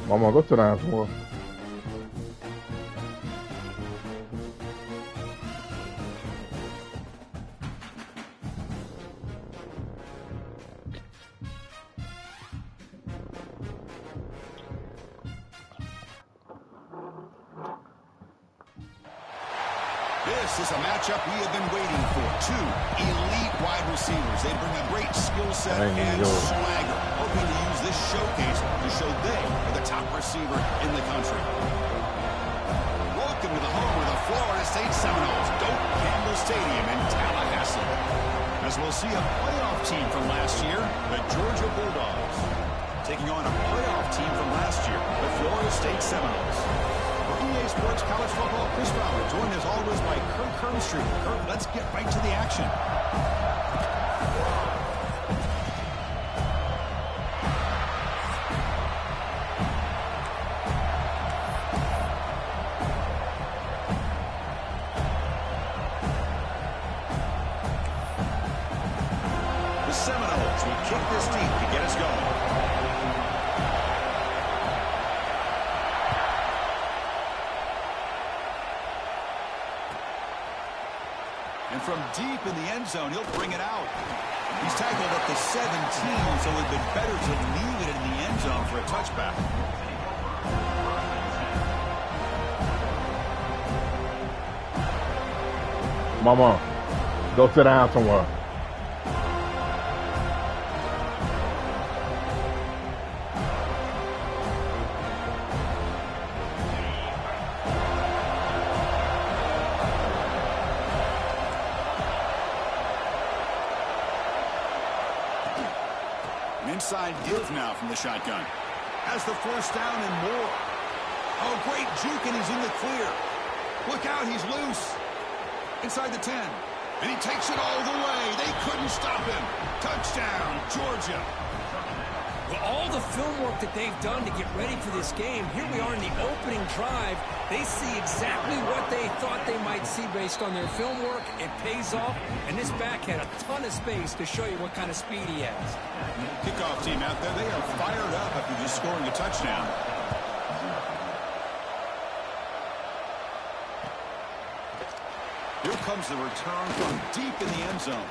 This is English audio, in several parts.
Vamos a go to the house. This is a matchup we have been waiting for. Two elite wide receivers. They bring a great skill set and swagger, hoping to use this showcase to show they are the top receiver in the country. Welcome to the home of the Florida State Seminoles, Doak Campbell Stadium in Tallahassee. As we'll see a playoff team from last year, the Georgia Bulldogs, taking on a playoff team from last year, the Florida State Seminoles. EA Sports College Football, Chris Fowler, joined as always by Kirk Hermstreet. Kirk, let's get right to the action. The Seminoles will kick this deep to get us going. And from deep in the end zone, he'll bring it out. He's tackled at the 17, so it would have been better to leave it in the end zone for a touchback. Mama, go sit down somewhere. Inside give now from the shotgun. Has the first down and more. Oh, great juke, and he's in the clear. Look out, he's loose. Inside the 10. And he takes it all the way. They couldn't stop him. Touchdown, Georgia. Well, all the film work that they've done to get ready for this game, here we are in the opening drive. They see exactly what they thought they might see based on their film work. It pays off, and this back had a ton of space to show you what kind of speed he has. Kickoff team out there, they are fired up after just scoring a touchdown. Here comes the return from deep in the end zone.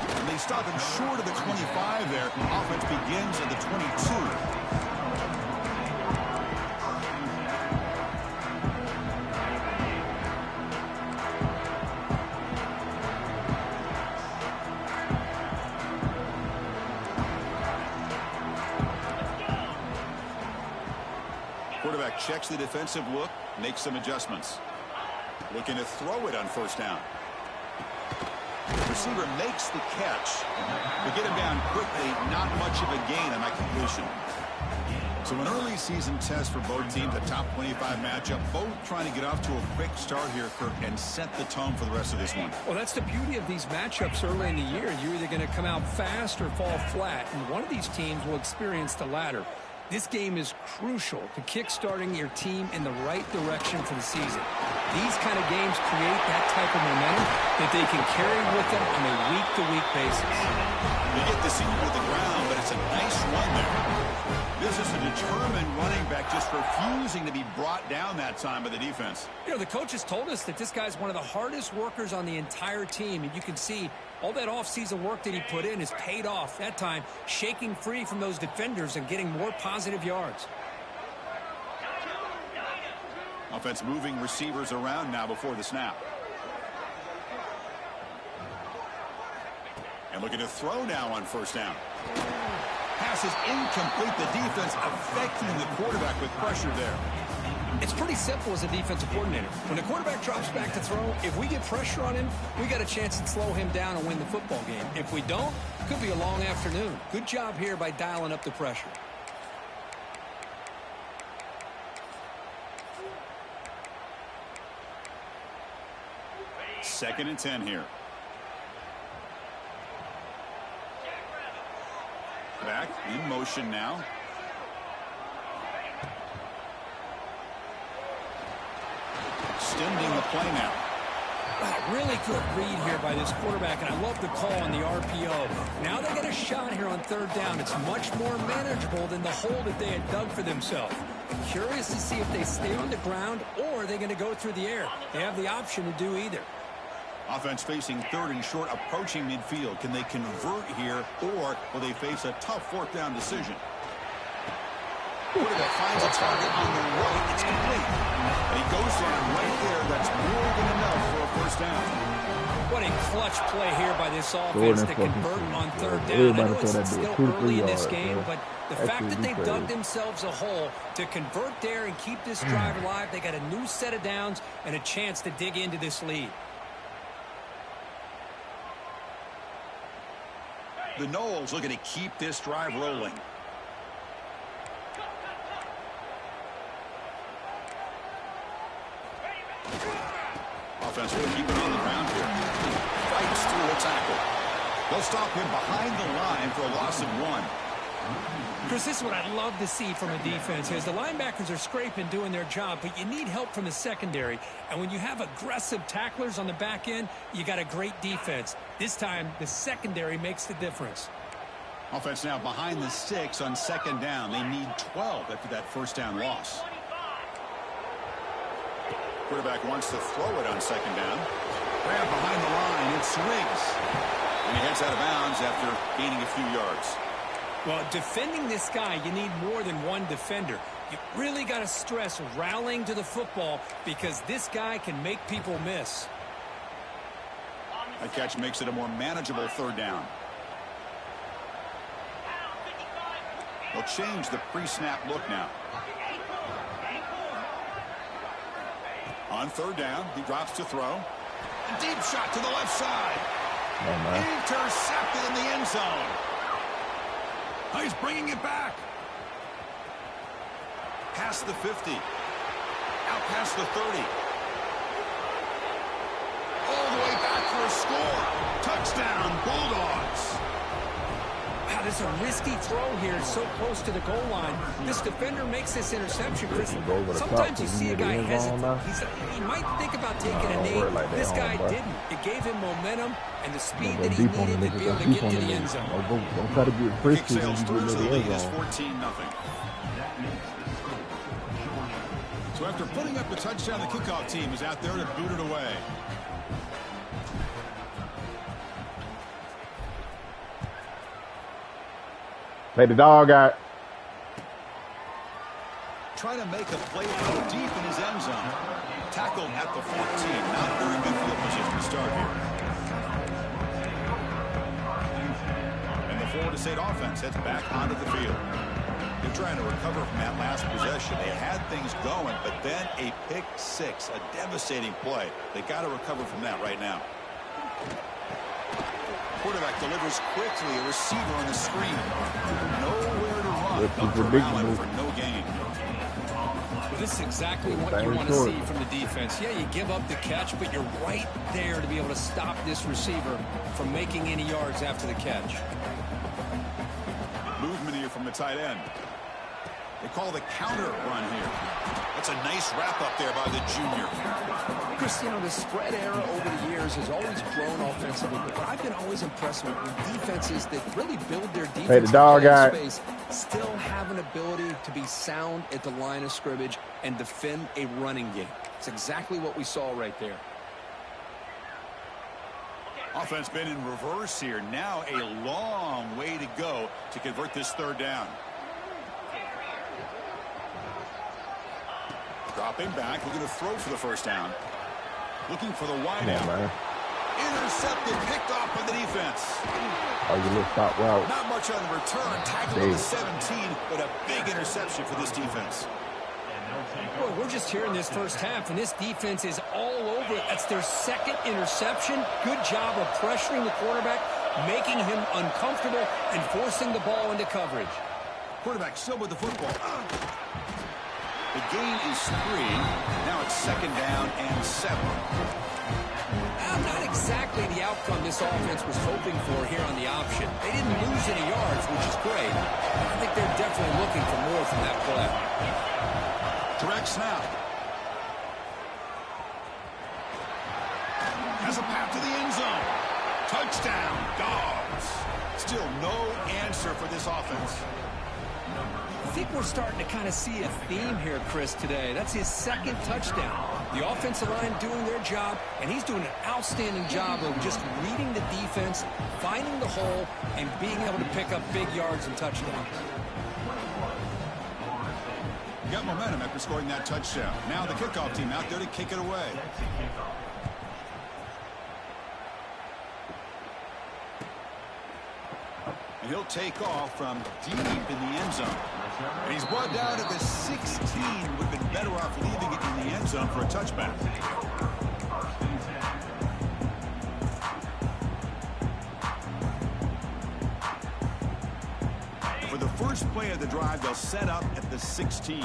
And they stop him short of the 25 there. Offense begins at the 22. Quarterback checks the defensive look, makes some adjustments. Looking to throw it on first down. Receiver makes the catch. But get him down quickly, not much of a gain on that completion. So an early season test for both teams, a top 25 matchup. Both trying to get off to a quick start here, Kirk, and set the tone for the rest of this one. Well, that's the beauty of these matchups early in the year. You're either going to come out fast or fall flat, and one of these teams will experience the latter. This game is crucial to kick-starting your team in the right direction for the season. These kind of games create that type of momentum that they can carry with them on a week-to-week basis. They get the seat with the ground, but it's a nice run there. This is a determined running back just refusing to be brought down that time by the defense. You know, the coaches told us that this guy's one of the hardest workers on the entire team, and you can see all that offseason work that he put in has paid off. That time, shaking free from those defenders and getting more positive yards. Offense moving receivers around now before the snap. And looking to throw now on first down. Pass is incomplete. The defense affecting the quarterback with pressure there. It's pretty simple as a defensive coordinator. When the quarterback drops back to throw, if we get pressure on him, we got a chance to slow him down and win the football game. If we don't, it could be a long afternoon. Good job here by dialing up the pressure. Second and 10 here. Back. quarterback in motion now. Extending the play now. Wow, really good read here by this quarterback, and I love the call on the RPO. Now they get a shot here on third down. It's much more manageable than the hole that they had dug for themselves. Curious to see if they stay on the ground or they're going to go through the air. They have the option to do either. Offense facing third and short, approaching midfield. Can they convert here, or will they face a tough fourth down decision? Quarterback finds a target on the right. It's complete. And he goes down right there. That's more than enough for a first down. What a clutch play here by this offense to convert on third down. I know it's still early in this game, but the fact that they've dug themselves a hole to convert there and keep this drive alive, they got a new set of downs and a chance to dig into this lead. The Noles looking to keep this drive rolling. Offense will keep it on the ground here. Fights through a tackle. They'll stop him behind the line for a loss of 1. Chris, this is what I love to see from a defense is the linebackers are scraping, doing their job, but you need help from the secondary. And when you have aggressive tacklers on the back end, you got a great defense. This time, the secondary makes the difference. Offense now behind the 6 on second down. They need 12 after that first down loss. Quarterback wants to throw it on second down. Grab behind the line. It swings. And he heads out of bounds after gaining a few yards. Well, defending this guy, you need more than one defender. You really got to stress rallying to the football because this guy can make people miss. That catch makes it a more manageable third down. They'll change the pre-snap look now. On third down, he drops to throw. A deep shot to the left side. Intercepted in the end zone. Oh, he's bringing it back. Past the 50. Out past the 30. All the way back for a score. Touchdown, Bulldogs. Wow, this is a risky throw here. It's so close to the goal line. This defender makes this interception, Chris. Sometimes you see a guy hesitate. He might think about taking a knee. This guy didn't. It gave him momentum and the speed that he needed to be able to get to the end zone. Don't try to get frisky when you get into the end zone. 14-0. So after putting up the touchdown, the kickoff team is out there to boot it away. Play the dog out. Trying to make a play from deep in his end zone. Tackled at the 14. Not very good field position to start here. And the Florida State offense heads back onto the field. They're trying to recover from that last possession. They had things going, but then a pick six, a devastating play. They got to recover from that right now. Quarterback delivers quickly. A receiver on the screen. Nowhere to run. Up for no gain. Well, this is exactly what you want to see from the defense. Yeah, you give up the catch, but you're right there to be able to stop this receiver from making any yards after the catch. Movement here from the tight end. They call the counter run here. That's a nice wrap up there by the junior. Chris, you know, the spread era over the years has always grown offensively, but I've been always impressed with defenses that really build their defense space, still have an ability to be sound at the line of scrimmage and defend a running game. It's exactly what we saw right there. Offense been in reverse here. Now a long way to go to convert this third down. Dropping back, looking to throw for the first down. Looking for the wideout. Intercepted, picked off by the defense. Oh, you little stop route. Not much on the return. Tackled at the 17, but a big interception for this defense. Boy, we're just here in this first half, and this defense is all over it. That's their second interception. Good job of pressuring the quarterback, making him uncomfortable, and forcing the ball into coverage. Quarterback still with the football. The gain is 3. Now it's second down and 7. Not exactly the outcome this offense was hoping for here on the option. They didn't lose any yards, which is great. I think they're definitely looking for more from that play. Direct snap. Has a path to the end zone. Touchdown, Dogs. Still no answer for this offense. I think we're starting to kind of see a theme here, Chris, today. That's his second touchdown. The offensive line doing their job, and he's doing an outstanding job of just reading the defense, finding the hole, and being able to pick up big yards and touchdowns. Got momentum after scoring that touchdown. Now the kickoff team out there to kick it away. And he'll take off from deep in the end zone. And he's brought down at the 16. Would have been better off leaving it in the end zone for a touchback. For the first play of the drive, they'll set up at the 16.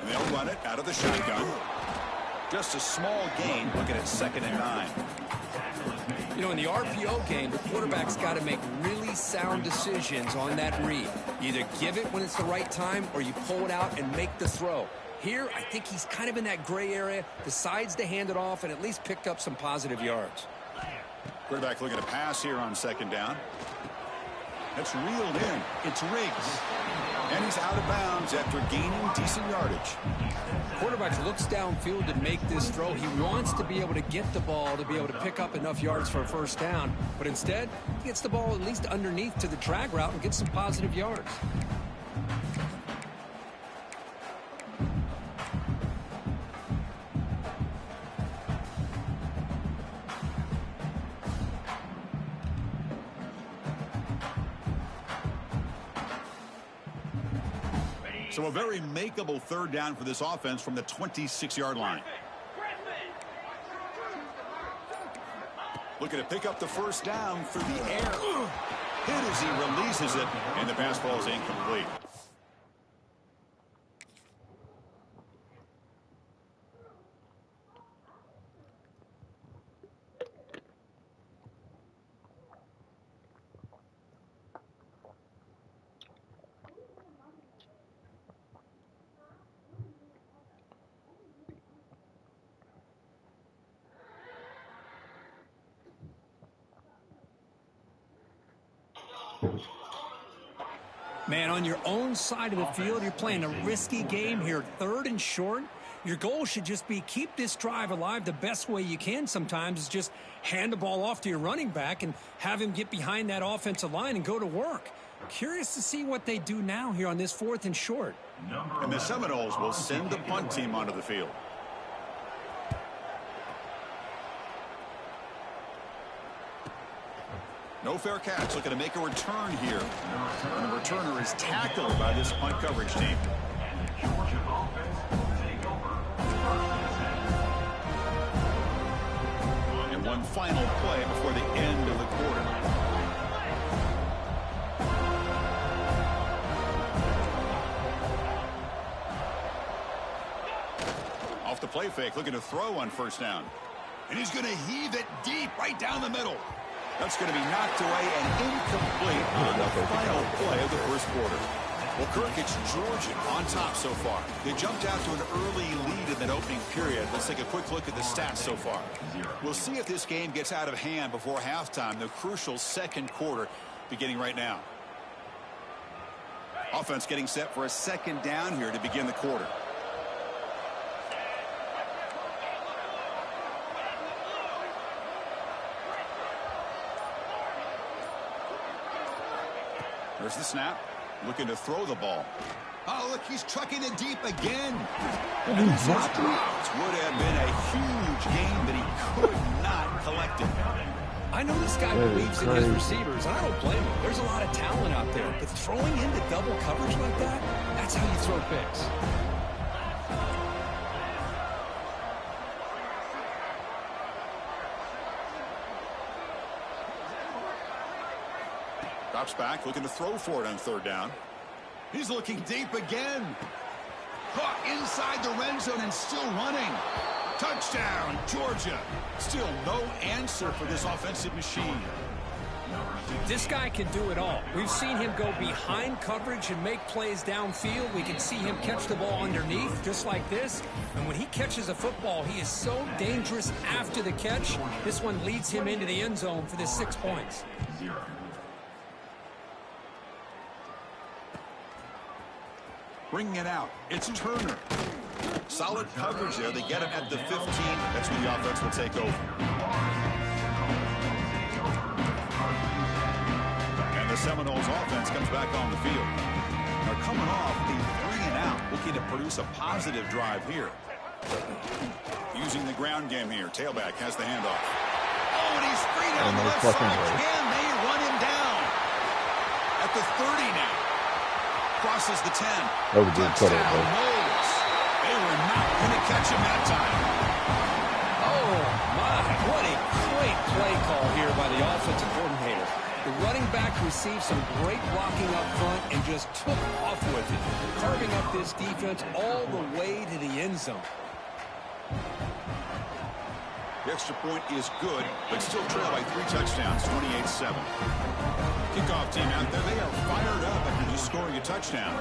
And they'll run it out of the shotgun. Just a small gain, looking at 2nd and 9. You know, in the RPO game, the quarterback's got to make really sound decisions on that read. You either give it when it's the right time or you pull it out and make the throw. Here, I think he's kind of in that gray area, decides to hand it off and at least picked up some positive yards. Quarterback looking to pass here on 2nd down. That's reeled in. It's Riggs. And he's out of bounds after gaining decent yardage. Quarterback looks downfield to make this throw. He wants to be able to get the ball to be able to pick up enough yards for a first down. But instead, he gets the ball at least underneath to the drag route and gets some positive yards. So a very makeable 3rd down for this offense from the 26-yard line. Looking to pick up the first down through the air. Hit as he releases it, and the pass ball is incomplete. Man, on your own side of the field, you're playing a risky game here, 3rd and short. Your goal should just be keep this drive alive the best way you can sometimes is just hand the ball off to your running back and have him get behind that offensive line and go to work. Curious to see what they do now here on this 4th and short. And the Seminoles will send the punt team onto the field. No fair catch, looking to make a return here. And the returner is tackled by this punt coverage team. And one final play before the end of the quarter. Off the play fake, looking to throw on 1st down. And he's going to heave it deep right down the middle. That's going to be knocked away and incomplete on the final play of the 1st quarter. Well, Kirk, it's Georgia on top so far. They jumped out to an early lead in that opening period. Let's take a quick look at the stats so far. We'll see if this game gets out of hand before halftime, the crucial 2nd quarter beginning right now. Offense getting set for a 2nd down here to begin the quarter. There's the snap. Looking to throw the ball. Oh, look, he's trucking it deep again. And this is dropped. Would have been a huge game that he could not collect it. I know this guy believes in his receivers, and I don't blame him. There's a lot of talent out there, but throwing into double coverage like that, that's how you throw picks. Drops back, looking to throw for it on third down. He's looking deep again. Caught inside the red zone and still running. Touchdown, Georgia. Still no answer for this offensive machine. This guy can do it all. We've seen him go behind coverage and make plays downfield. We can see him catch the ball underneath, just like this. And when he catches a football, he is so dangerous after the catch. This one leads him into the end zone for the 6 points. Bringing it out, it's Turner. Solid coverage there. They get him at the 15. That's when the offense will take over. And the Seminoles offense comes back on the field. They're coming off a 3-and-out, looking to produce a positive drive here. Using the ground game here. Tailback has the handoff. Oh, and he's free down the left side. Can they run him down? At the 30 now. Crosses the 10. That was a good cut up, bro. They were not going to catch him that time. Oh, my. What a great play call here by the offensive coordinator. The running back received some great blocking up front and just took off with it, carving up this defense all the way to the end zone. The extra point is good, but still trail by 3 touchdowns, 28-7. Kickoff team out there, they are fired up after just scoring a touchdown.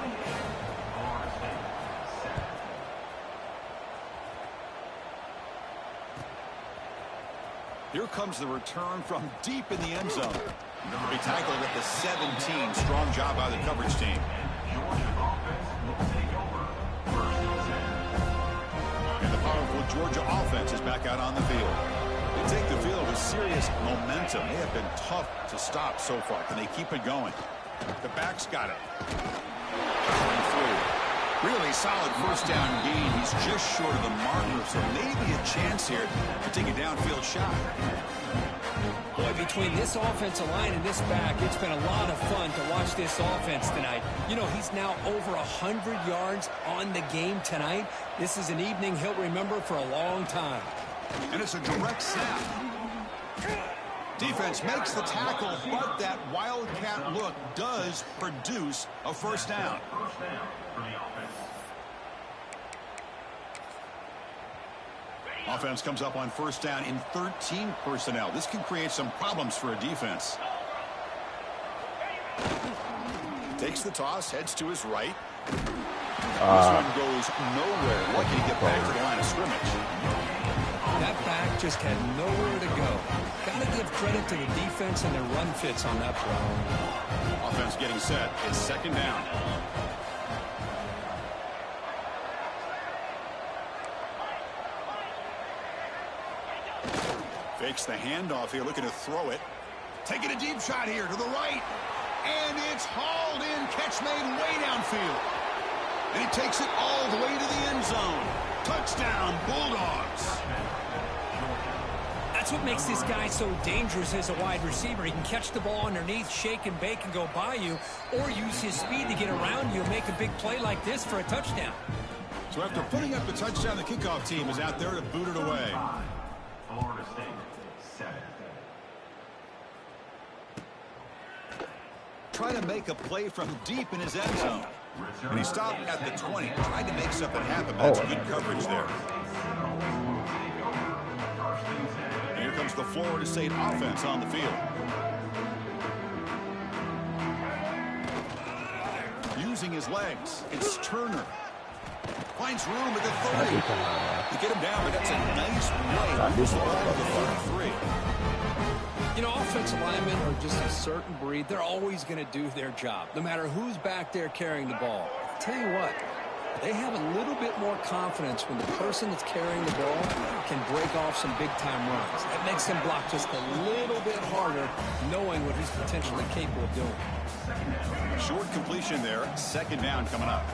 Here comes the return from deep in the end zone. He tackled at the 17. Strong job by the coverage team. And the powerful Georgia offense is back out on the field. They take the field with serious momentum. They have been tough to stop so far. Can they keep it going? The back's got it. Really solid first down gain. He's just short of the marker, so maybe a chance here to take a downfield shot. Boy, between this offensive line and this back, it's been a lot of fun to watch this offense tonight. You know, he's now over 100 yards on the game tonight. This is an evening he'll remember for a long time. And it's a direct snap. Defense makes the tackle, but that wildcat look does produce a first down. Offense comes up on first down in 13 personnel. This can create some problems for a defense. Takes the toss, heads to his right. This one goes nowhere. Lucky to get back to the line of scrimmage. That back just had nowhere to go. Got to give credit to the defense and their run fits on that play. Offense getting set. It's second down. Fakes the handoff here, looking to throw it. Taking a deep shot here to the right. And it's hauled in. Catch made way downfield. And he takes it all the way to the end zone. Touchdown, Bulldogs. That's what makes this guy so dangerous as a wide receiver. He can catch the ball underneath, shake and bake and go by you, or use his speed to get around you and make a big play like this for a touchdown. So after putting up the touchdown, the kickoff team is out there to boot it away. Trying to make a play from deep in his end zone. And he stopped at the 20, tried to make something happen. That's good coverage there. And here comes the Florida State offense on the field. Using his legs, it's Turner. Finds room at the 30. To get him down, but that's a nice play. Moves the ball to the 33. You know, offensive linemen are just a certain breed. They're always going to do their job, no matter who's back there carrying the ball. I'll tell you what, they have a little bit more confidence when the person that's carrying the ball can break off some big-time runs. That makes him block just a little bit harder, knowing what he's potentially capable of doing. Short completion there. Second down coming up.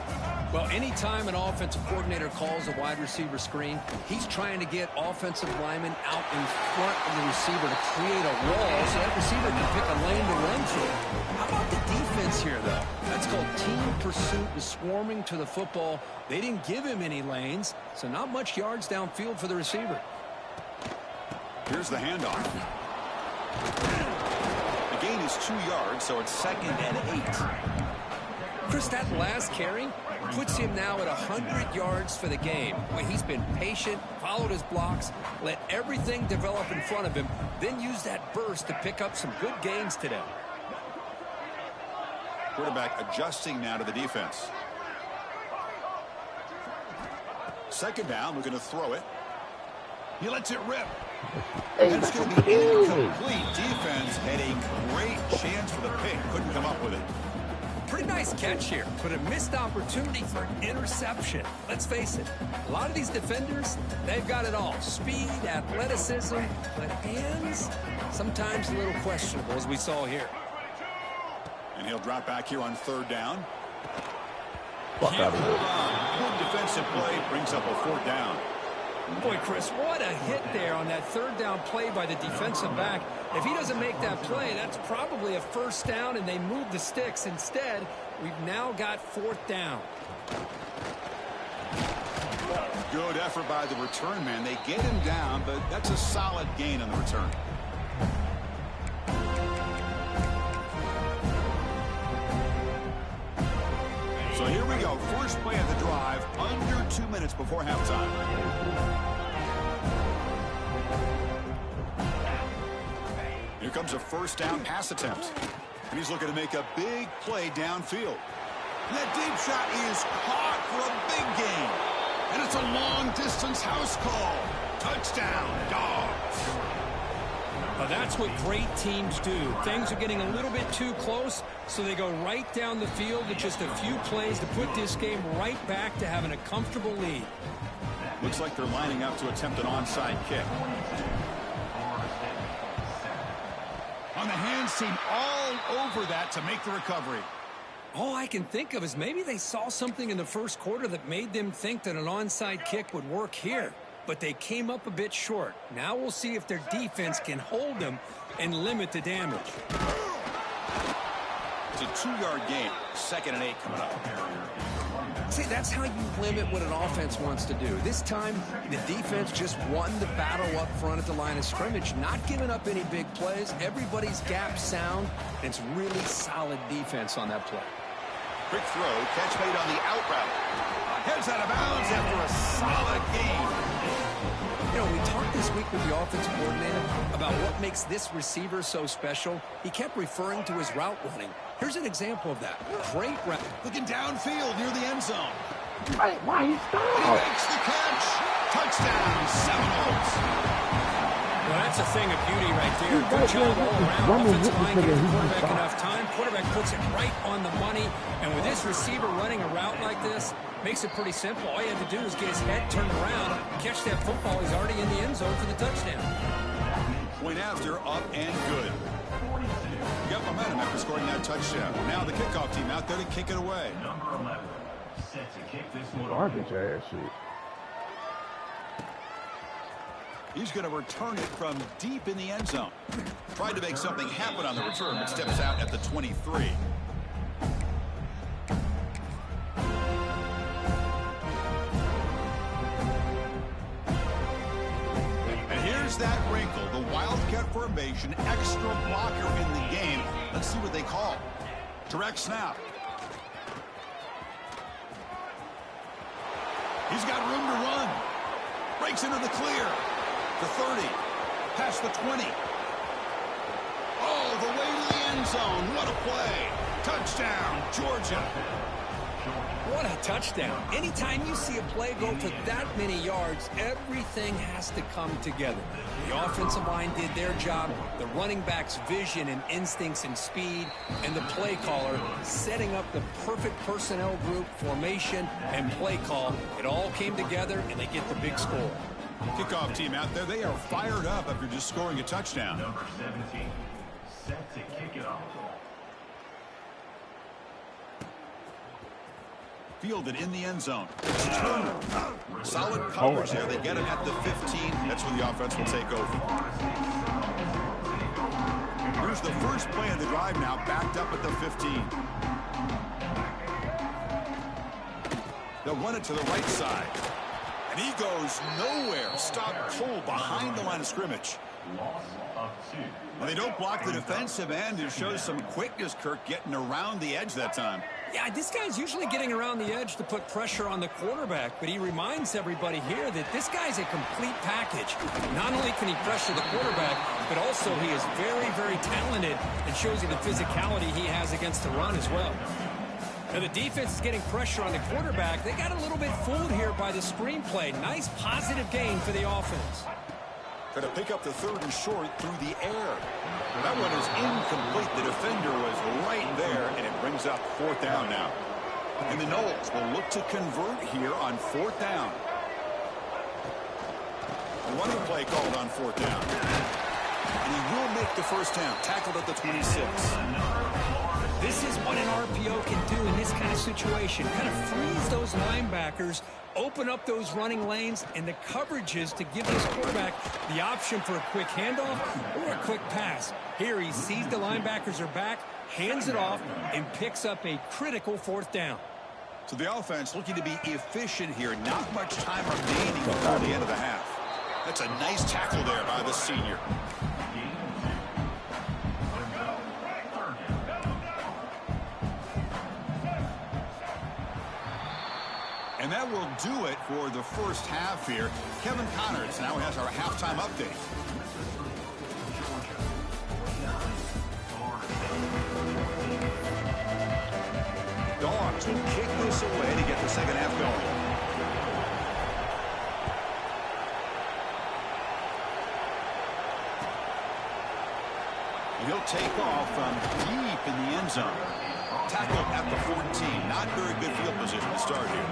Well, anytime an offensive coordinator calls a wide receiver screen, he's trying to get offensive linemen out in front of the receiver to create a wall so that receiver can pick a lane to run through. How about the defense here, though? That's called team pursuit and swarming to the football. They didn't give him any lanes, so not much yards downfield for the receiver. Here's the handoff. He gain is 2 yards, so it's 2nd and 8. Chris, that last carry puts him now at 100 yards for the game. Well, he's been patient, followed his blocks, let everything develop in front of him, then use that burst to pick up some good gains today. Quarterback adjusting now to the defense. 2nd down, we're going to throw it. He lets it rip. And it's going to be incomplete. Defense had a great chance for the pick. Couldn't come up with it. Pretty nice catch here, but a missed opportunity for an interception. Let's face it, a lot of these defenders, they've got it all. Speed, athleticism, but hands, sometimes a little questionable, as we saw here. And he'll drop back here on 3rd down. Fuck out of here. Good defensive play brings up a 4th down. Boy, Chris, what a hit there on that 3rd down play by the defensive back. If he doesn't make that play, that's probably a 1st down, and they move the sticks. Instead, we've now got 4th down. Good effort by the return man. They get him down, but that's a solid gain on the return. So here we go. First play of the drive, under 2 minutes before halftime. Here comes a 1st down pass attempt. And he's looking to make a big play downfield. And that deep shot is caught for a big gain. And it's a long-distance house call. Touchdown, Dogs. Well, that's what great teams do. Things are getting a little bit too close, so they go right down the field with just a few plays to put this game right back to having a comfortable lead. Looks like they're lining up to attempt an onside kick. On the hands team all over that to make the recovery. All I can think of is maybe they saw something in the 1st quarter that made them think that an onside kick would work here. But they came up a bit short. Now we'll see if their defense can hold them and limit the damage. It's a 2-yard gain. 2nd and 8 coming up. See, that's how you limit what an offense wants to do. This time, the defense just won the battle up front at the line of scrimmage, not giving up any big plays. Everybody's gap sound, and it's really solid defense on that play. Quick throw, catch made on the out route. Heads out of bounds after a solid gain. You know, we talked this week with the offensive coordinator about what makes this receiver so special. He kept referring to his route running. Here's an example of that. Great route. Looking downfield near the end zone. Why he stopped? He makes the catch. Touchdown, Seminoles. Well, that's a thing of beauty right there. Good job all around. Offensive line giving the quarterback enough time. Quarterback puts it right on the money. And with this receiver running a route like this, makes it pretty simple. All you have to do is get his head turned around, catch that football. He's already in the end zone for the touchdown. Point after, up and good. Got momentum after scoring that touchdown. Now the kickoff team out there to kick it away. Number 11, set to kick this one. Garbage ass shit. He's going to return it from deep in the end zone. Tried to make something happen on the return, but steps out at the 23. That wrinkle, the Wildcat formation, extra blocker in the game. Let's see what they call. Direct snap. He's got room to run. Breaks into the clear. The 30. Past the 20. All the way to the end zone. What a play. Touchdown, Georgia. What a touchdown. Anytime you see a play go for that many yards, everything has to come together. The offensive line did their job, the running back's vision and instincts and speed, and the play caller setting up the perfect personnel group, formation, and play call. It all came together, and they get the big score. Kickoff team out there, they are fired up after just scoring a touchdown. Number 17, set to kick it off. Fielded in the end zone. Solid coverage there. They get him at the 15. That's where the offense will take over. Here's the first play of the drive now, backed up at the 15. They'll run it to the right side. And he goes nowhere. Stop cold behind the line of scrimmage. Loss of 2. Well, they don't block the defensive end. It shows some quickness, Kirk, getting around the edge that time. Yeah, this guy's usually getting around the edge to put pressure on the quarterback, but he reminds everybody here that this guy's a complete package. Not only can he pressure the quarterback, but also he is very, very talented and shows you the physicality he has against the run as well. Now the defense is getting pressure on the quarterback. They got a little bit fooled here by the screenplay. Nice positive gain for the offense. Going to pick up the 3rd and short through the air. That one is incomplete. The defender was right there, and it brings up 4th down now. And the Noles will look to convert here on 4th down. A running play called on 4th down. And he will make the 1st down, tackled at the 26. This is what an RPO can do in this kind of situation. Kind of freeze those linebackers, open up those running lanes, and the coverages to give this quarterback the option for a quick handoff or a quick pass. Here he sees the linebackers are back, hands it off, and picks up a critical 4th down. So the offense looking to be efficient here. Not much time remaining before the end of the half. That's a nice tackle there by the senior. And that will do it for the first half here. Kevin Connors now has our halftime update. Dogs will kick this away to get the second half going. And he'll take off from deep in the end zone. Tackled at the 14. Not very good field position to start here.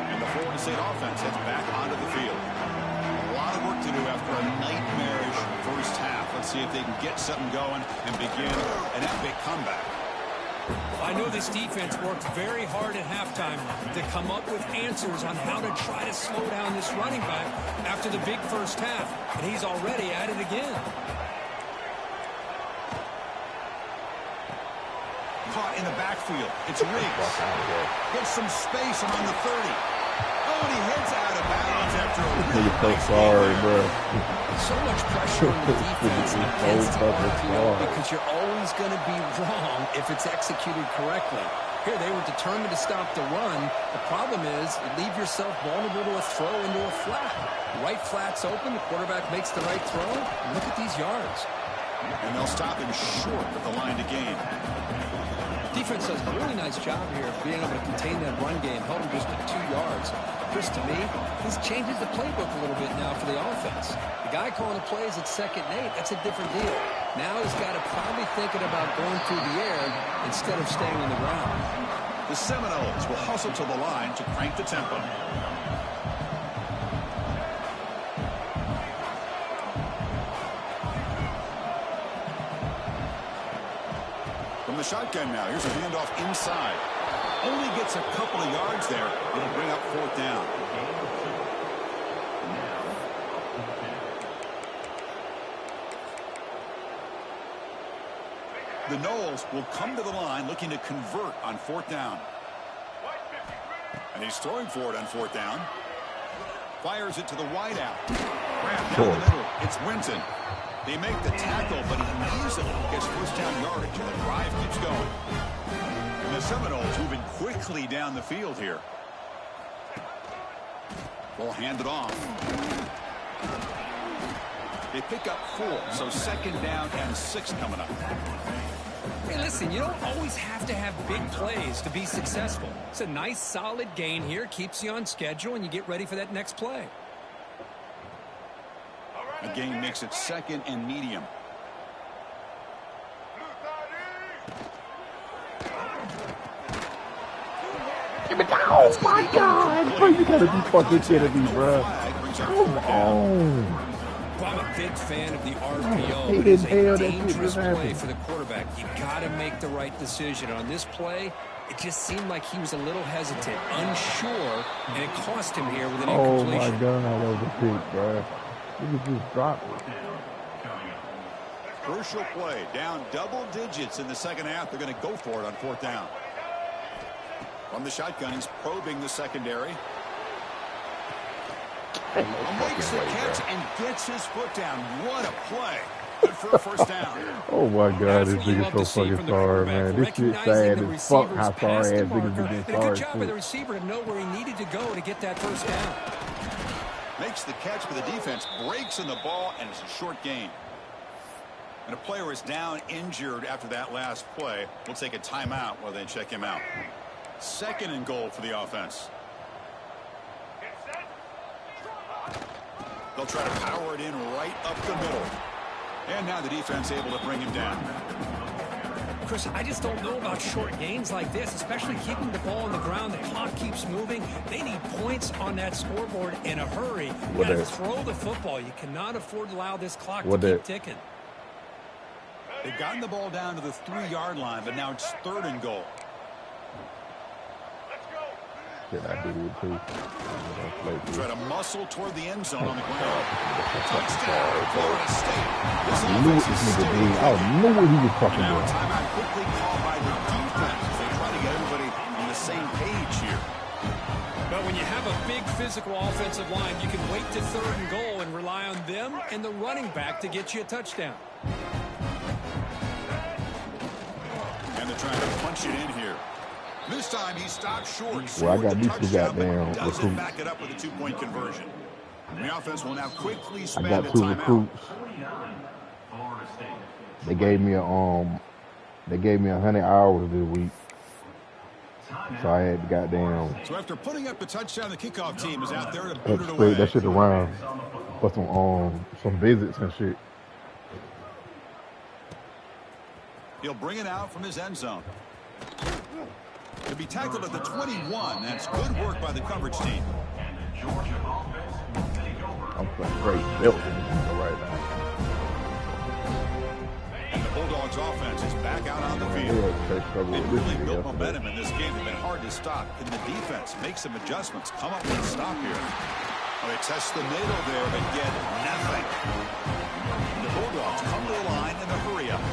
And the Florida State offense heads back onto the field. A lot of work to do after a nightmarish first half. Let's see if they can get something going and begin an epic comeback. I know this defense worked very hard at halftime to come up with answers on how to try to slow down this running back after the big first half. And he's already at it again. Caught in the backfield. It's Riggs. Gets some space around the 30. Oh, and he heads out of bounds after a really so sorry, bro. So much pressure on the defense against the RPO because you're always going to be wrong if it's executed correctly. Here, they were determined to stop the run. The problem is you leave yourself vulnerable to a throw into a flat. Right flat's open. The quarterback makes the right throw. Look at these yards. And they'll stop him short of the line to gain. Defense does a really nice job here of being able to contain that run game, held him just to 2 yards. Chris, to me, this changes the playbook a little bit now for the offense. The guy calling the plays at 2nd and 8, that's a different deal. Now he's got to probably thinking about going through the air instead of staying on the ground. The Seminoles will hustle to the line to crank the tempo. From the shotgun now, here's a handoff inside. Only gets a couple of yards there. It'll bring up 4th down. The Noles will come to the line looking to convert on 4th down. And he's throwing for it on 4th down. Fires it to the wideout. Grab down the middle. It's Winton. They make the tackle, but he easily gets 1st down yardage, and the drive keeps going. And the Seminoles moving quickly down the field here. Ball handed off. They pick up 4, so 2nd down and 6 coming up. Hey, listen, you don't always have to have big plays to be successful. It's a nice, solid gain here, keeps you on schedule, and you get ready for that next play. The gain makes it 2nd and medium. Give it down. Oh, my God. Bro, you got to be fucking kidding me, bro. Come on. I'm a big fan of the RPO. It is a dangerous play for the quarterback. You got to make the right decision. On this play, it just seemed like he was a little hesitant, unsure, and it cost him here with an incompletion. Oh, my God. That was a pick, bro. You could just drop it. Crucial play. Down double digits in the 2nd half. They're going to go for it on 4th down. From the shotgun, he's probing the secondary. Ain't no Makes the fucking way, catch bro. and gets his foot down. What a play. Good for a first down. Oh my God, That's this what you nigga's love so to see fucking from the sorry, quarterback, man. This shit recognizing sad the as fuck receivers how past sorry the ass niggas marker, be getting and a sorry good job by shit. the receiver to know where he needed to go to get that first down. Makes the catch, but the defense breaks in the ball, and it's a short gain. And a player is down injured after that last play. We'll take a timeout while they check him out. 2nd and goal for the offense. They'll try to power it in right up the middle. And now the defense able to bring him down. Chris, I just don't know about short gains like this, especially keeping the ball on the ground. The clock keeps moving. They need points on that scoreboard in a hurry. You got to throw the football. You cannot afford to allow this clock to keep ticking. They've gotten the ball down to the 3-yard line, but now it's 3rd and goal. Shit, I do it too. Try to muscle toward the end zone on the ground. Touchdown, Florida State. I knew what this nigga did. I knew what he was fucking Now a doing. timeout quickly called by the defense. They try to get everybody on the same page here. But when you have a big physical offensive line, you can wait to 3rd and goal and rely on them and the running back to get you a touchdown. And they're trying to punch it in here. This time he stopped short. Well, I got the these two touchdown, goddamn but doesn't recruits. back it up with a 2-point conversion. And the offense will now quickly I spend got a 2 timeout. recruits. Florida State. They gave me a 100 hours this week. So I had to goddamn So after putting up the touchdown, the kickoff team is out there to boot it spread away. that shit around for some visits and shit. He'll bring it out from his end zone. To be tackled at the 21. That's good work by the coverage team. I'm playing great built in this nigga right now. And the Bulldogs offense is back out on the field. They really built momentum in this game. They've been hard to stop. Can the defense make some adjustments? Come up with a stop here. Oh, they test the middle there, but get nothing. And the Bulldogs come to the line in the hurry up.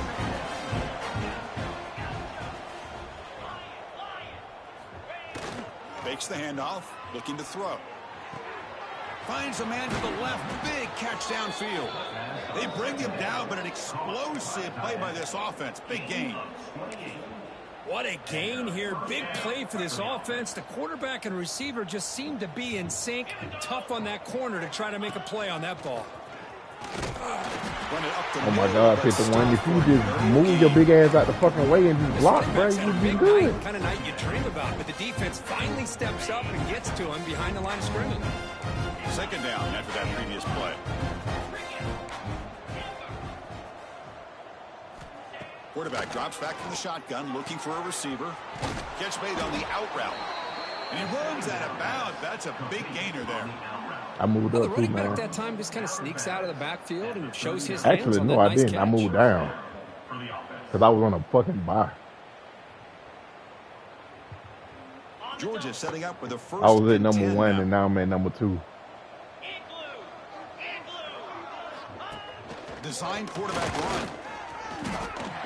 Fakes the handoff, looking to throw. Finds a man to the left, big catch downfield. They bring him down, but an explosive play by this offense. Big gain. What a gain here. Big play for this offense. The quarterback and receiver just seem to be in sync. Tough on that corner to try to make a play on that ball. Oh my God, hit the one. If you just move your big ass out the fucking way and just block, bro, you'd be good. Kind of night you dream about, but the defense finally steps up and gets to him behind the line of scrimmage. 2nd down after that previous play. Quarterback drops back from the shotgun, looking for a receiver. Catch made on the out route. And he runs out of bounds. That's a big gainer there. I moved The up too, running back man. that time just kind of sneaks out of the backfield and shows his hands Actually, on no, that I nice didn't. I catch. moved down because I was on a fucking bye. Georgia setting up with the first. I was at and number 10 1, now. and now I'm at number 2. Design quarterback run.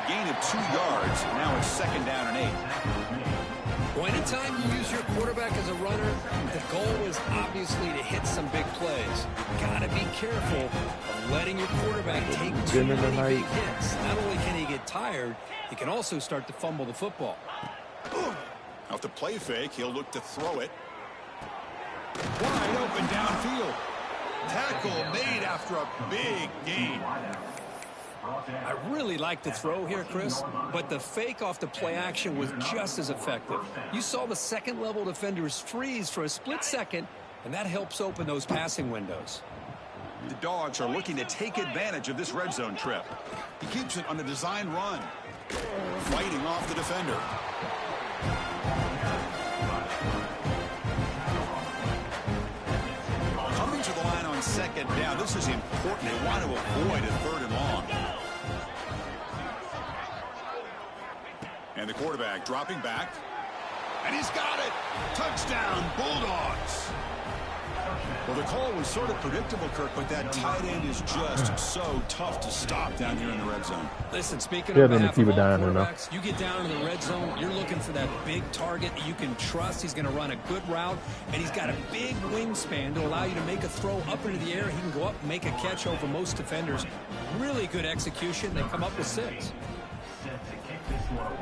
Gain of 2 yards. Now it's 2nd down and 8. Well, anytime you use your quarterback as a runner, the goal is obviously to hit some big plays. Gotta be careful of letting your quarterback take too many big hits. Not only can he get tired, he can also start to fumble the football. Off the play fake, he'll look to throw it. Wide open downfield. Tackle made after a big gain. I really like the throw here, Chris, but the fake off the play action was just as effective. You saw the second-level defenders freeze for a split second, and that helps open those passing windows. The Dogs are looking to take advantage of this red zone trip. He keeps it on a design run. Fighting off the defender. Coming to the line on 2nd down. This is important. They want to avoid a 3rd and long. And the quarterback dropping back. And he's got it. Touchdown, Bulldogs. Well, the call was sort of predictable, Kirk, but that tight end is just so tough to stop down here in the red zone. Listen, speaking Yeah, of then behalf keep of it all down there now. quarterbacks, you get down in the red zone, you're looking for that big target that you can trust. He's going to run a good route, and he's got a big wingspan to allow you to make a throw up into the air. He can go up and make a catch over most defenders. Really good execution. They come up with 6. Set to kick this one.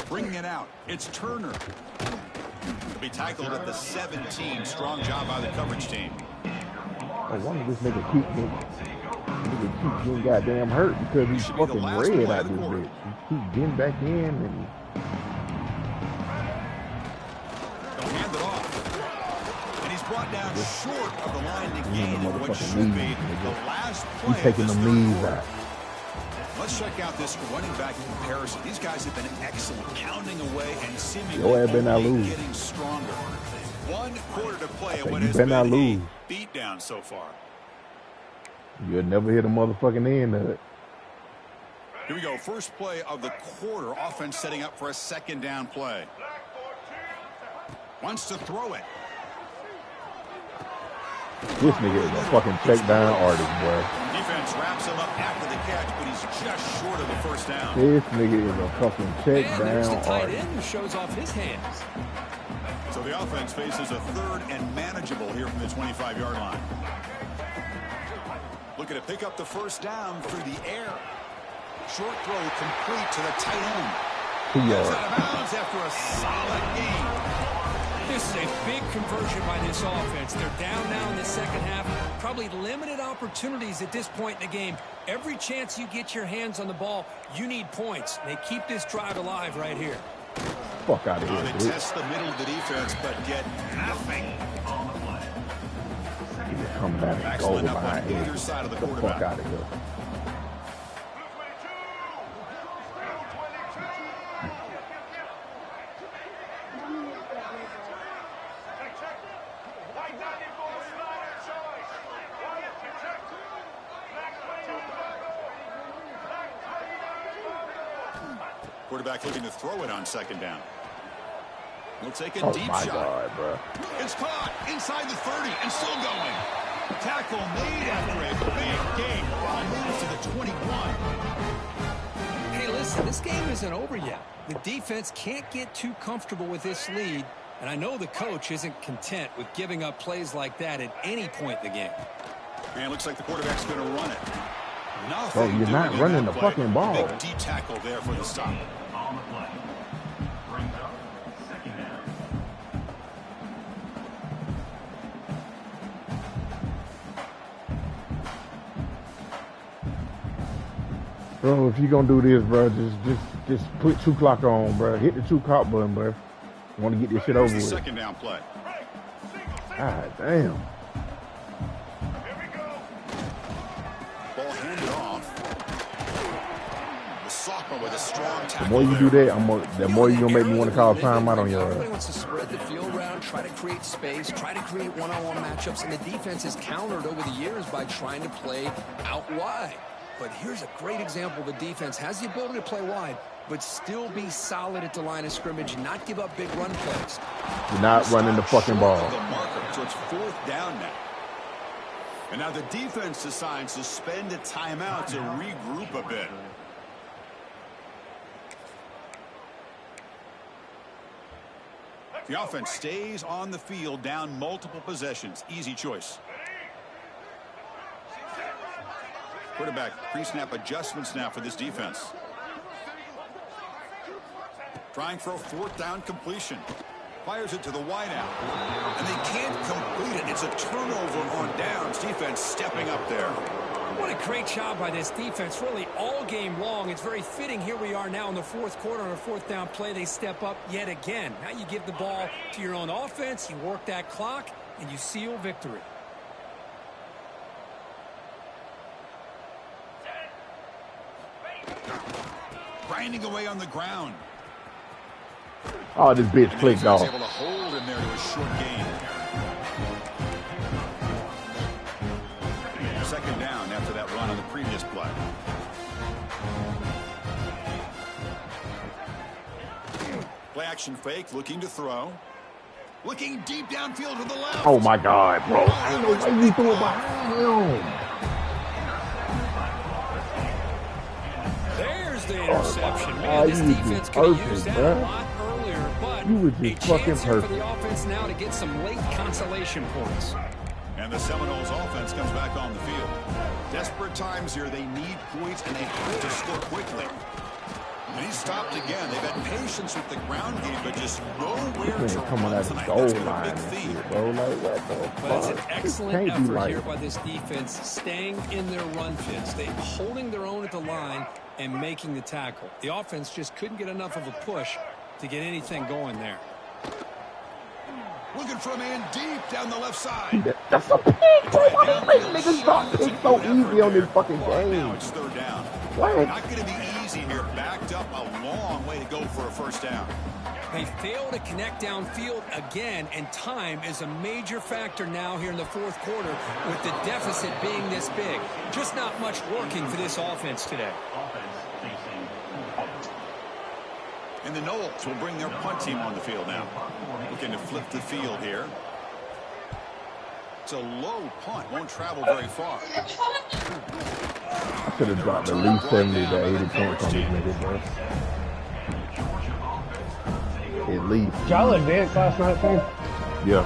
Bringing it out, it's Turner. He'll be tackled at the 17. Strong job by the coverage team. I wonder this nigga keep getting goddamn hurt because he's Should be the fucking last red play out of this the quarter. bitch. He keep getting back in and They'll hand it off. And he's brought down short of the line to gain the in what motherfucking should be knees, the nigga. last he's play of taking this them third knees quarter. out. Let's check out this running back comparison. These guys have been excellent, pounding away and seemingly Your ass better not only lose. getting stronger. 1 quarter to play and Say, what you has better been not a lose. beatdown so far. You'll never hit a motherfucking end of it. Here we go. First play of the quarter. Offense setting up for a 2nd down play. Wants to throw it. This nigga is a fucking check down artist, bro. Defense wraps him up after the catch, but he's just short of the first down. This nigga is a fucking check And there's the down tight artist. end who shows off his hands. So the offense faces a 3rd and manageable here from the 25-yard line. Looking to pick up the first down through the air. Short throw complete to the tight end. 2 Gets yards. out of bounds after a solid game. This is a big conversion by this offense. They're down now in the second half. Probably limited opportunities at this point in the game. Every chance you get your hands on the ball, you need points. They keep this drive alive right here. Fuck out of here, They dude. test the middle of the defense, but get nothing. He just come back and Backs go line up on behind either him. side of the Get the fuck quarterback. out of here. Quarterback looking to throw it on 2nd down. He'll take a Oh deep my shot. God, bro. It's caught inside the 30 and still going. Tackle made after a big gain. Ball moves to the 21. Hey, listen, this game isn't over yet. The defense can't get too comfortable with this lead, and I know the coach isn't content with giving up plays like that at any point in the game. Man, looks like the quarterback's going to run it. Nothing Bro, you're not doing in running that the play. fucking ball. Big D tackle there for the stop. On the play. Brings up 2nd down. Bro, if you gonna do this, bro, just put 2 clock on, bro. Hit the 2 clock button, bro. Want to get this shit over Here's the with. 2nd down play. God damn. Ball handed off. The sophomore with a strong The tackle more you do there. that, the more you gonna make me want to call timeout on your Everybody ass. wants to spread the field around, try to create space, try to create one-on-one matchups, and the defense has countered over the years by trying to play out wide. But here's a great example. The defense has the ability to play wide, but still be solid at the line of scrimmage and not give up big run plays. You're not running the fucking Short ball. of the marker, so it's 4th down now. And now the defense decides to spend a timeout to regroup a bit. The offense stays on the field, down multiple possessions. Easy choice. Quarterback pre-snap adjustments now for this defense. Trying for a 4th down completion. Fires it to the wideout. And they can't complete it. It's a turnover on downs. Defense stepping up there. What a great job by this defense, really all game long. It's very fitting. Here we are now in the 4th quarter on a 4th down play. They step up yet again. Now you give the ball to your own offense, you work that clock, and you seal victory. Grinding away on the ground. Oh, this bitch And the clicked defense off. able to hold him there to a short gain. 2nd down after that run on the previous play. Play action fake, looking to throw. Looking deep downfield to the left. Oh my God, bro. I ain't no way you threw it behind him. There's the interception. Man, this defense could have used that a lot earlier, but you was a just fucking chance here for perfect. the offense now to get some late consolation points. And the Seminoles offense comes back on the field. Desperate times here. They need points, and they have to score quickly. And he's stopped again. They've had patience with the ground game, but just nowhere to coming out of the goal line and shit, bro. Like, what the fuck? But it's an excellent effort like... here by this defense, staying in their run fits. They holding their own at the line and making the tackle. The offense just couldn't get enough of a push to get anything going there. Looking for a man deep down the left side. That's a pick, bro. Why do you make niggas drop picks so easy on this fucking game? Now it's third down. What? Not going to be easy here. Backed up a long way to go for a first down. They fail to connect downfield again, and time is a major factor now here in the fourth quarter with the deficit being this big. Just not much working for this offense today. And the Noles will bring their punt team on the field now. Looking to flip the field here. It's a low punt. Won't travel very far. I should have dropped at least 70 to 80 points on this nigga, bro. At least. Y'all advanced last night, thing? Yeah.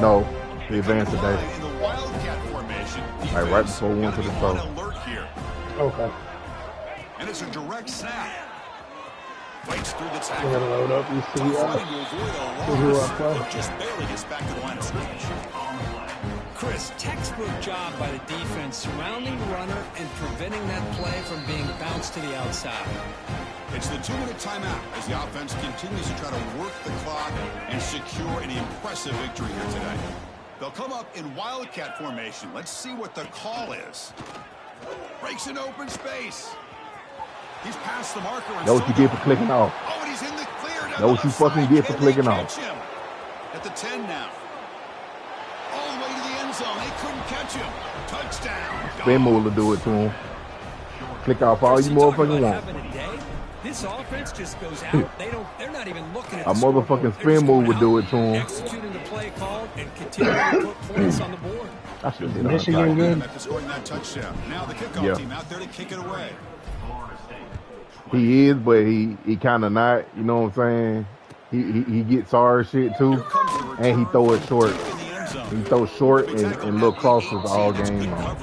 No. They advanced today. In the Wildcat formation. Like right before we went to the show. Alert here. Okay. And it's a direct snap. Fights through the We're tackle. gonna load up and see Running will avoid a loss, but just barely gets back to the line of scrimmage. Chris, textbook job by the defense surrounding the runner and preventing that play from being bounced to the outside. It's the 2-minute timeout as the offense continues to try to work the clock and secure an impressive victory here today. They'll come up in Wildcat formation. Let's see what the call is. Breaks an open space. He's past the marker. Know what you get for clicking off. Oh, and he's in the clear. Know what you fucking get for clicking off. At the 10 now. All the way to the end zone. They couldn't catch him. Touchdown. Spin move will do it to him. Click off all you motherfucking want. This offense just goes out. They're not even looking at a motherfucking spin move would do it to him. Executing the play call and continuing to put points on the board. I should have Michigan good. After scoring that touchdown. Now the kickoff team out there to kick it away. He is, but he kind of not. You know what I'm saying? He gets hard shit too, and he throw it short. He throw short and little crosses all game long.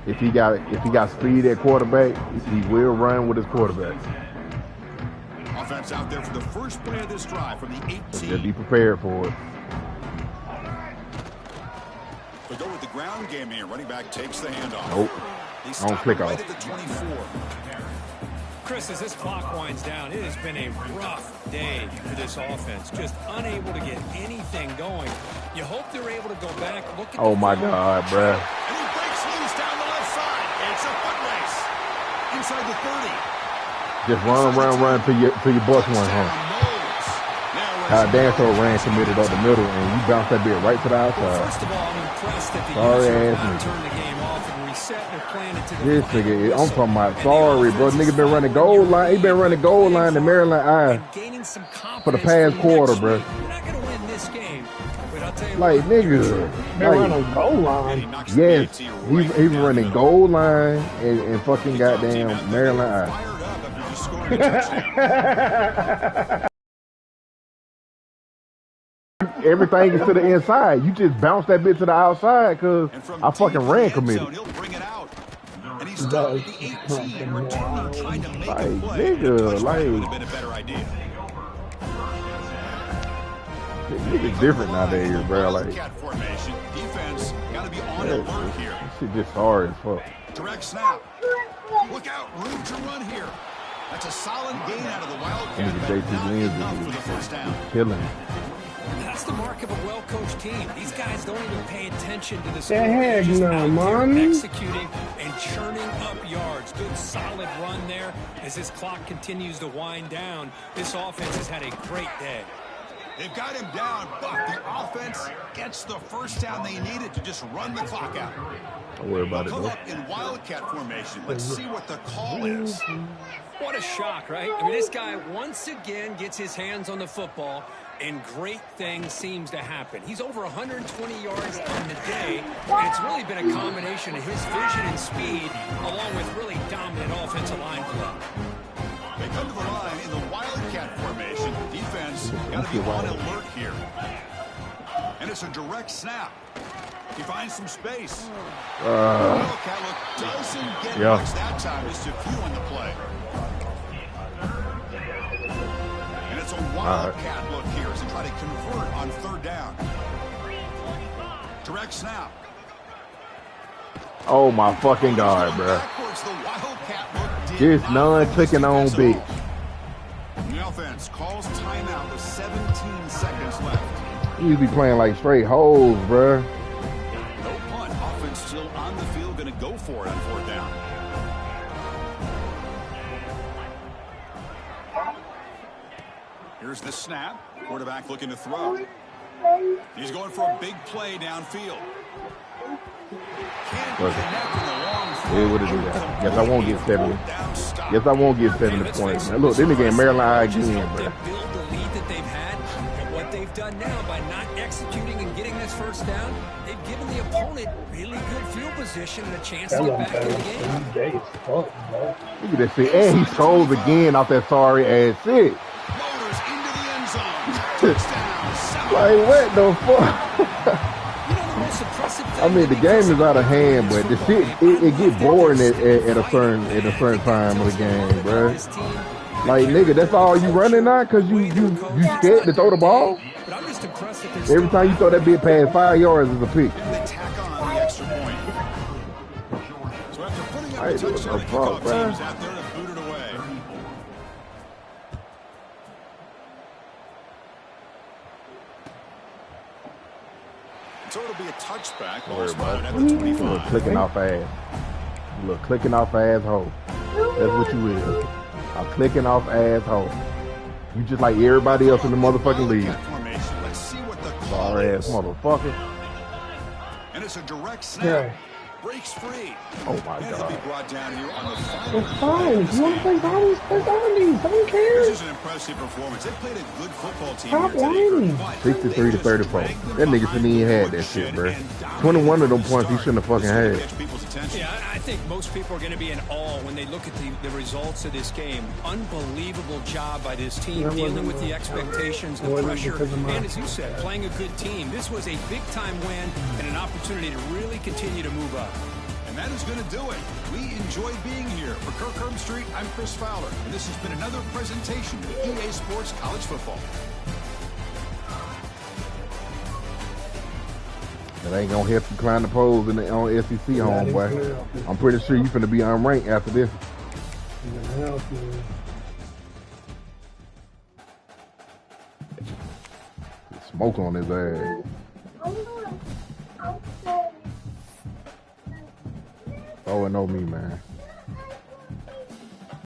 If he got speed at quarterback, he will run with his quarterback. Offense out there for the first play of this drive from the 18. Just be prepared for it. They go with the ground game here. Running back takes the handoff. Nope. I don't click right off. at the 24. Chris, as this clock winds down, it has been a rough day for this offense. Just unable to get anything going. You hope they're able to go back, look at Oh my God, bruh. And he breaks loose down the left side. It's a foot race. Inside the 30. Just run till you bust one, huh? Damn sure ran committed up the middle, and you bounce that bit right to the outside. First of all, I'm impressed that the Sorry Users ass turn the game off and reset their plan into the This nigga, I'm talking about sorry, bro. Nigga been running goal line. He been running goal line to Maryland Eye for the past quarter, bro. You're not going to win this game, but I'll tell you Like, nigga. They're running goal line. Yes, he's running goal line and fucking goddamn Maryland Eye. Everything is to the inside. You just bounce that bit to the outside because I fucking ran committed. He'll bring it out. And he's done the 18. Returning, trying to make Like, a play. nigga, like, Would have been a better idea. nigga different nowadays, bro. Like, Cat formation. Defense got to be on yeah, alert here. this shit just hard as fuck. Direct snap. Look out, room to run here. That's a solid gain out of the Wildcat. Nigga, But not enough for the JT first down. Lins is killing. that's the mark of a well-coached team. These guys don't even pay attention to the score. heck They're just no, out there man. executing and churning up yards. Good, solid run there. As this clock continues to wind down, this offense has had a great day. They've got him down, but the offense gets the first down they needed to just run the clock out. Don't worry about it, Come though. up in Wildcat formation. Let's see what the call is. What a shock, right? I mean, this guy once again gets his hands on the football, and great things seems to happen. He's over 120 yards on the day, and it's really been a combination of his vision and speed, along with really dominant offensive line play. They come to the line in the Wildcat formation. Defense got to be on alert here. And it's a direct snap. He finds some space. Wildcat look doesn't get much that time. Just a few on the play. And it's a Wildcat look here as they try to convert on third down. Direct snap. Oh my fucking God, bro. Just non-clicking on bitch. The offense calls timeout with 17 seconds left. You be playing like straight holes, bro. No punt. Offense still on the field, going to go for it on fourth down. Here's the snap. Quarterback looking to throw. He's going for a big play downfield. Yeah, what it is. Guess I won't get 70. Guess I won't get 70 points. Now, look, this nigga in Maryland High again, bro. Build the lead that they've had, and what they've done now by not executing and getting this first down, they've given the opponent really good field position and a chance to get back in the game. Look at that shit. And he scrolls again off that sorry ass shit. Motors into the end zone. Touchdown. Like, what the fuck? I mean, the game is out of hand, but the shit it get boring at a certain time of the game, bro. Like, nigga, that's all you running now because you scared to throw the ball. Every time you throw that bit past 5 yards is a pick. Tack on the extra point. So after putting up a touchdown, the fuck, kickoff team's out there to boot it away. So it'll be a touchback. Ball spotted at the 25. Look, clicking off ass. Look, clicking off asshole. That's what you is. A clicking off asshole. You just like everybody else in the motherfucking league. Let's see what the call Sorry ass is. motherfucker. And it's a direct snap. Yeah. Breaks free. Oh my And it'll be God. brought down here on the final. It's fine. If you want to play zombies, play zombies. I don't care. This is an impressive performance. They played a good football team Stop here today. whining. But 63 to 34. That nigga shouldn't even had that shit, bro. 21 of them points he shouldn't have fucking had. catch people's attention. Yeah, I think most people are going to be in awe when they look at the results of this game. Unbelievable job by this team dealing with the expectations, the pressure, and as you said, playing a good team. This was a big-time win and an opportunity to really continue to move up. And that is going to do it. We enjoy being here. For Kirk Herbstreit, I'm Chris Fowler, and this has been another presentation of EA Sports College Football. That ain't gonna help you climb the poles on SEC, homeboy. I'm pretty sure you finna be unranked after this. Smoke on his ass. Oh, and know me, man.